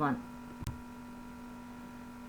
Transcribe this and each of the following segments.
1।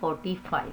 45।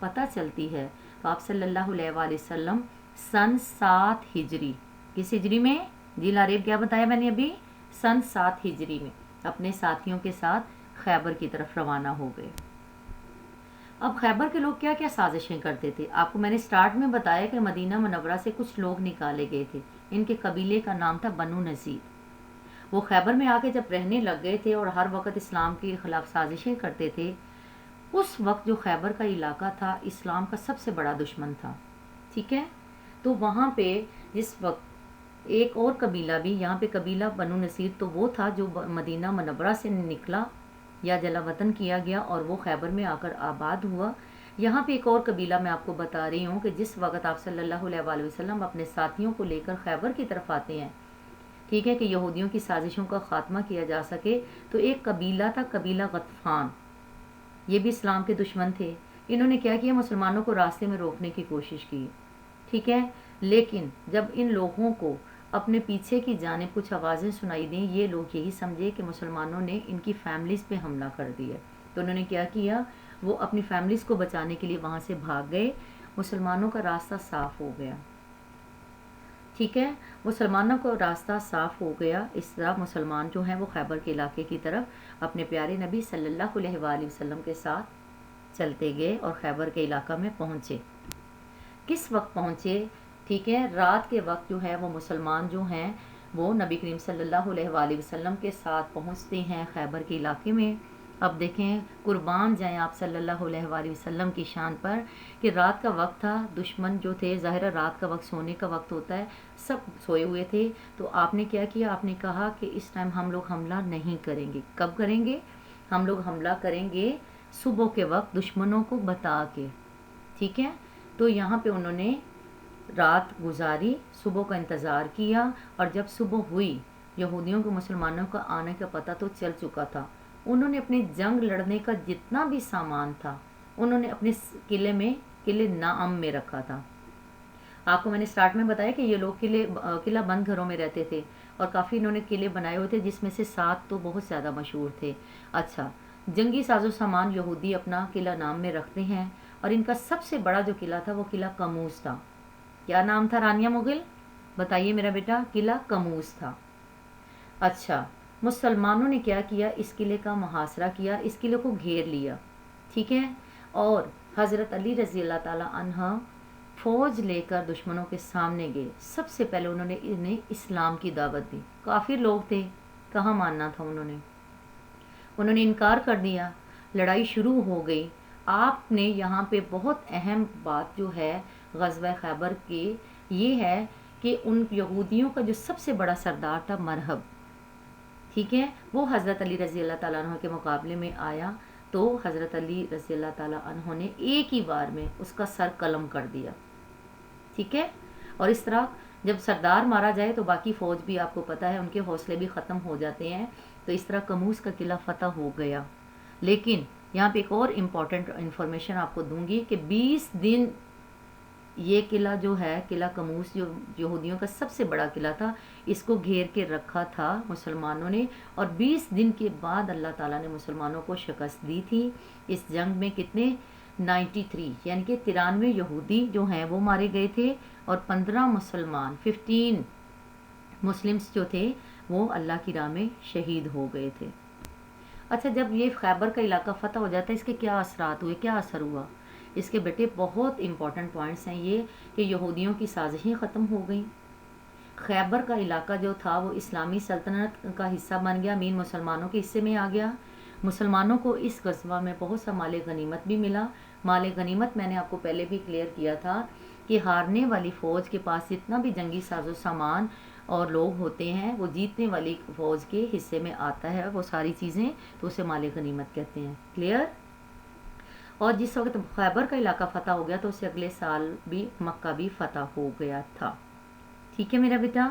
پتہ چلتی ہے تو آپ صلی اللہ علیہ وآلہ وسلم سن 7 ہجری، کس ہجری میں؟ جی لاریب کیا بتایا میں نے ابھی؟ سن 7 ہجری میں اپنے ساتھیوں کے ساتھ خیبر کی طرف روانہ ہو گئے۔ اب خیبر کے لوگ کیا کیا سازشیں کرتے تھے؟ آپ کو میں نے سٹارٹ میں بتایا کہ مدینہ منورہ سے کچھ لوگ نکالے گئے تھے، ان کے قبیلے کا نام تھا بنو نذیر۔ وہ خیبر میں آ کے جب رہنے لگ گئے تھے اور ہر وقت اسلام کے خلاف سازشیں کرتے تھے، اس وقت جو خیبر کا علاقہ تھا اسلام کا سب سے بڑا دشمن تھا، ٹھیک ہے؟ تو وہاں پہ جس وقت ایک اور قبیلہ بھی، یہاں پہ قبیلہ بنو نذیر تو وہ تھا جو مدینہ منورہ سے نکلا یا جلا وطن کیا گیا اور وہ خیبر میں آ کر آباد ہوا۔ یہاں پہ ایک اور قبیلہ میں آپ کو بتا رہی ہوں کہ جس وقت آپ صلی اللہ علیہ وآلہ وسلم اپنے ساتھیوں کو لے کر خیبر کی طرف آتے ہیں، ٹھیک ہے، کہ یہودیوں کی سازشوں کا خاتمہ کیا جا سکے، تو ایک قبیلہ تھا، قبیلہ غطفان، یہ بھی اسلام کے دشمن تھے۔ انہوں نے کیا کیا؟ مسلمانوں کو راستے میں روکنے کی کوشش کی، ٹھیک ہے، لیکن جب ان لوگوں کو اپنے پیچھے کی جانب کچھ آوازیں سنائی دیں، یہ لوگ یہی سمجھے کہ مسلمانوں نے ان کی فیملیز پہ حملہ کر دیا، تو انہوں نے کیا کیا؟ وہ اپنی فیملیز کو بچانے کے لیے وہاں سے بھاگ گئے۔ مسلمانوں کا راستہ صاف ہو گیا، ٹھیک ہے، مسلمانوں کو راستہ صاف ہو گیا۔ اس طرح مسلمان جو ہیں وہ خیبر کے علاقے کی طرف اپنے پیارے نبی صلی اللہ علیہ وآلہ وسلم کے ساتھ چلتے گئے اور خیبر کے علاقہ میں پہنچے۔ کس وقت پہنچے؟ ٹھیک ہے، رات کے وقت جو ہے وہ مسلمان جو ہیں وہ نبی کریم صلی اللہ علیہ وآلہ وسلم کے ساتھ پہنچتے ہیں خیبر کے علاقے میں۔ اب دیکھیں، قربان جائیں آپ صلی اللہ علیہ وآلہ وسلم کی شان پر کہ رات کا وقت تھا، دشمن جو تھے، ظاہر رات کا وقت سونے کا وقت ہوتا ہے، سب سوئے ہوئے تھے، تو آپ نے کیا کیا؟ آپ نے کہا کہ اس ٹائم ہم لوگ حملہ نہیں کریں گے۔ کب کریں گے؟ ہم لوگ حملہ کریں گے صبح کے وقت دشمنوں کو بتا کے، ٹھیک ہے۔ تو یہاں پہ انہوں نے رات گزاری، صبح کا انتظار کیا، اور جب صبح ہوئی یہودیوں کو مسلمانوں کا آنے کا پتہ تو چل چکا تھا۔ انہوں نے اپنے جنگ لڑنے کا جتنا بھی سامان تھا انہوں نے اپنے قلعے نعم میں رکھا تھا۔ آپ کو میں نے سٹارٹ میں بتایا کہ یہ لوگ قلعہ بند گھروں میں رہتے تھے اور کافی انہوں نے قلعے بنائے ہوئے تھے، جس میں سے 7 تو بہت زیادہ مشہور تھے۔ اچھا، جنگی ساز و سامان یہودی اپنا قلعہ نام میں رکھتے ہیں، اور ان کا سب سے بڑا جو قلعہ تھا وہ قلعہ قموس تھا۔ کیا نام تھا رانیہ مغل؟ بتائیے میرا بیٹا۔ قلعہ قموس تھا۔ اچھا، مسلمانوں نے کیا کیا؟ اس قلعے کا محاصرہ کیا، اس قلعے کو گھیر لیا، ٹھیک ہے، اور حضرت علی رضی اللہ تعالی عنہ فوج لے کر دشمنوں کے سامنے گئے۔ سب سے پہلے انہوں نے انہیں اسلام کی دعوت دی۔ کافر لوگ تھے، کہاں ماننا تھا انہوں نے انکار کر دیا۔ لڑائی شروع ہو گئی۔ آپ نے یہاں پہ بہت اہم بات جو ہے غزوہ خیبر کی یہ ہے کہ ان یہودیوں کا جو سب سے بڑا سردار تھا مرہب، ٹھیک ہے، وہ حضرت علی رضی اللہ تعالیٰ عنہ کے مقابلے میں آیا، تو حضرت علی رضی اللہ تعالیٰ عنہ نے ایک ہی بار میں اس کا سر قلم کر دیا، ٹھیک ہے۔ اور اس طرح جب سردار مارا جائے تو باقی فوج بھی آپ کو پتہ ہے ان کے حوصلے بھی ختم ہو جاتے ہیں، تو اس طرح قموس کا قلعہ فتح ہو گیا۔ لیکن یہاں پہ ایک اور امپورٹنٹ انفارمیشن آپ کو دوں گی کہ 20 دن یہ قلعہ جو ہے، قلعہ قموس جو یہودیوں کا سب سے بڑا قلعہ تھا، اس کو گھیر کے رکھا تھا مسلمانوں نے، اور 20 دن کے بعد اللہ تعالیٰ نے مسلمانوں کو شکست دی تھی۔ اس جنگ میں کتنے؟ 93 یعنی کہ 93 یہودی جو ہیں وہ مارے گئے تھے، اور 15 مسلمان 15 مسلمز جو تھے وہ اللہ کی راہ میں شہید ہو گئے تھے۔ اچھا، جب یہ خیبر کا علاقہ فتح ہو جاتا ہے، اس کے کیا اثرات ہوئے، کیا اثر ہوا؟ اس کے بیٹے بہت امپورٹنٹ پوائنٹس ہیں یہ کہ یہودیوں کی سازشیں ختم ہو گئیں، خیبر کا علاقہ جو تھا وہ اسلامی سلطنت کا حصہ بن گیا، مین مسلمانوں کے حصے میں آ گیا۔ مسلمانوں کو اس غزوہ میں بہت سا مال غنیمت بھی ملا۔ مال غنیمت میں نے آپ کو پہلے بھی کلیئر کیا تھا کہ ہارنے والی فوج کے پاس جتنا بھی جنگی ساز و سامان اور لوگ ہوتے ہیں وہ جیتنے والی فوج کے حصے میں آتا ہے، وہ ساری چیزیں، تو اسے مال غنیمت کہتے ہیں، کلیئر۔ اور جس وقت خیبر کا علاقہ فتح ہو گیا تو اسے اگلے سال بھی مکہ بھی فتح ہو گیا تھا، ٹھیک ہے میرا بیٹا۔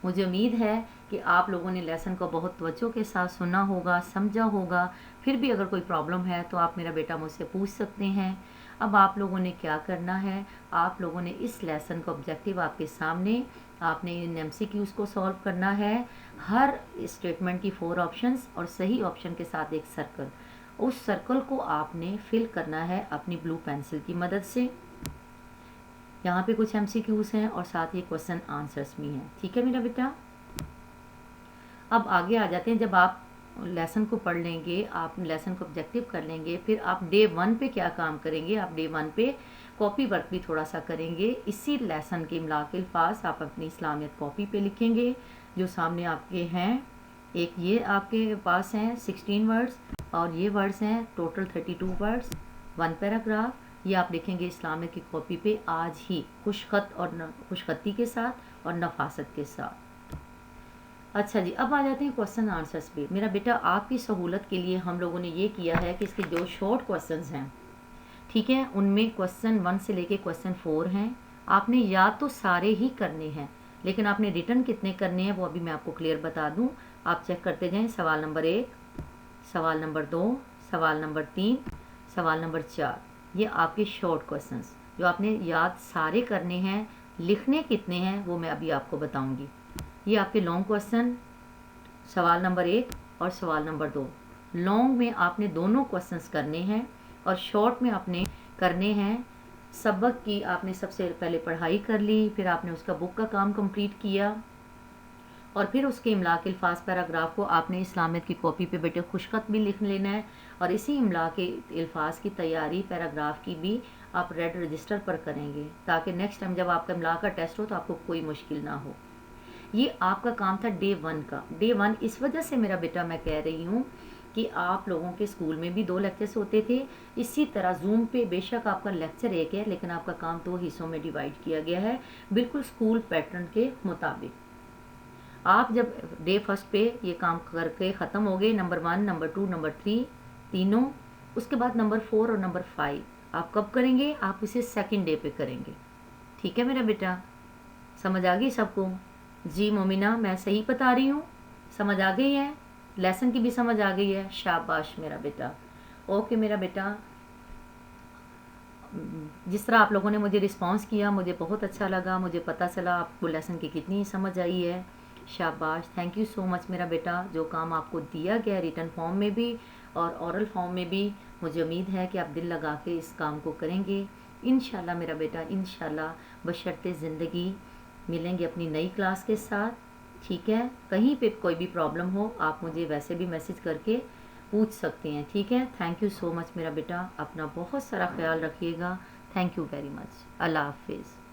مجھے امید ہے کہ آپ لوگوں نے لیسن کو بہت توجہ کے ساتھ سنا ہوگا، سمجھا ہوگا۔ پھر بھی اگر کوئی پرابلم ہے تو آپ میرا بیٹا مجھ سے پوچھ سکتے ہیں۔ اب آپ لوگوں نے کیا کرنا ہے، آپ لوگوں نے اس لیسن کو آبجیکٹیو آپ کے سامنے، آپ نے ان MCQs کو سولو کرنا ہے، ہر اسٹیٹمنٹ کی 4 آپشنز اور صحیح آپشن کے ساتھ ایک سرکل، اس سرکل کو آپ نے فل کرنا ہے اپنی بلو پینسل کی مدد سے. یہاں پہ کچھ MCQs ہیں اور ساتھ ہی کوسچن آنسرس بھی ہیں. ٹھیک ہے میرا بیٹا. اب آگے آ جاتے ہیں. جب آپ لیسن کو پڑھ لیں گے, آپ لیسن کو آبجیکٹیو کر لیں گے, پھر آپ ڈے 1 پہ کیا کام کریں گے, آپ ڈے 1 پہ کاپی ورک بھی تھوڑا سا کریں گے. اسی لیسن کے املا کے الفاظ آپ اپنی اسلامیت کاپی پہ لکھیں گے جو سامنے آپ کے ہیں. ایک یہ آپ کے پاس ہیں 16 ورڈز اور یہ ورڈز ہیں ٹوٹل 32 ورڈز 1 پیراگراف. یہ آپ لکھیں گے اسلامیت کی کاپی پہ آج ہی خوش خطی کے ساتھ اور نفاست کے ساتھ. اچھا جی, اب آ جاتے ہیں کوسچن آنسرس پہ. میرا بیٹا آپ کی سہولت کے لیے ہم لوگوں نے یہ کیا ہے کہ اس کے جو شارٹ کوسچنز ہیں, ٹھیک ہے, ان میں کوسچن 1 سے لے کے کوسچن 4 ہیں. آپ نے یا تو سارے ہی کرنے ہیں, لیکن آپ نے ریٹرن کتنے کرنے ہیں وہ ابھی میں آپ کو کلیئر بتا دوں. آپ چیک کرتے جائیں. سوال نمبر 1, سوال نمبر 2, سوال نمبر 3, سوال نمبر 4. یہ آپ کے شارٹ کوسچنز جو آپ نے یاد سارے کرنے ہیں. لکھنے کتنے ہیں وہ میں ابھی آپ کو بتاؤں گی. یہ آپ کے لانگ کوسچن سوال نمبر 1 اور سوال نمبر 2. لانگ میں آپ نے دونوں کوسچنز کرنے ہیں اور شارٹ میں آپ نے کرنے ہیں. سبق کی آپ نے سب سے پہلے پڑھائی کر لی, پھر آپ نے اس کا بک کا کام کمپلیٹ کیا اور پھر اس کے املا کے الفاظ پیراگراف کو آپ نے اسلامیت کی کاپی پہ بیٹے خوش خط بھی لکھ لینا ہے. اور اسی املا کے الفاظ کی تیاری پیراگراف کی بھی آپ ریڈ رجسٹر پر کریں گے تاکہ نیکسٹ ٹائم جب آپ کا املا کا ٹیسٹ ہو تو آپ کو کوئی مشکل نہ ہو. یہ آپ کا کام تھا ڈے 1 کا. ڈے 1 اس وجہ سے میرا بیٹا میں کہہ رہی ہوں کہ آپ لوگوں کے اسکول میں بھی 2 لیکچرز ہوتے تھے. اسی طرح زوم پہ بے شک آپ کا لیکچر ایک ہے, لیکن آپ کا کام 2 حصوں میں ڈیوائڈ کیا گیا ہے بالکل اسکول پیٹرن کے مطابق. آپ جب ڈے 1 پہ یہ کام کر کے ختم ہو گئے, نمبر 1, نمبر 2, نمبر 3 تینوں, اس کے بعد نمبر 4 اور نمبر 5 آپ کب کریں گے, آپ اسے سیکنڈ ڈے پہ کریں گے. ٹھیک ہے میرا بیٹا, سمجھ آ گئی سب کو؟ جی مومنہ, میں صحیح بتا رہی ہوں؟ سمجھ آ گئی ہے؟ لیسن کی بھی سمجھ آ گئی ہے؟ شاباش میرا بیٹا. اوکے میرا بیٹا, جس طرح آپ لوگوں نے مجھے رسپانس کیا مجھے بہت اچھا لگا. مجھے پتہ چلا آپ کو لیسن کی کتنی سمجھ آئی ہے. شاباش, تھینک یو سو مچ میرا بیٹا. جو کام آپ کو دیا گیا ریٹن فارم میں بھی اور اورل فارم میں بھی, مجھے امید ہے کہ آپ دل لگا کے اس کام کو کریں گے انشاءاللہ میرا بیٹا. انشاءاللہ بشرط زندگی ملیں گے اپنی نئی کلاس کے ساتھ. ٹھیک ہے, کہیں پہ کوئی بھی پرابلم ہو آپ مجھے ویسے بھی میسج کر کے پوچھ سکتے ہیں. ٹھیک ہے, تھینک یو سو مچ میرا بیٹا. اپنا بہت سارا خیال رکھیے گا. Thank you very much. اللہ حافظ.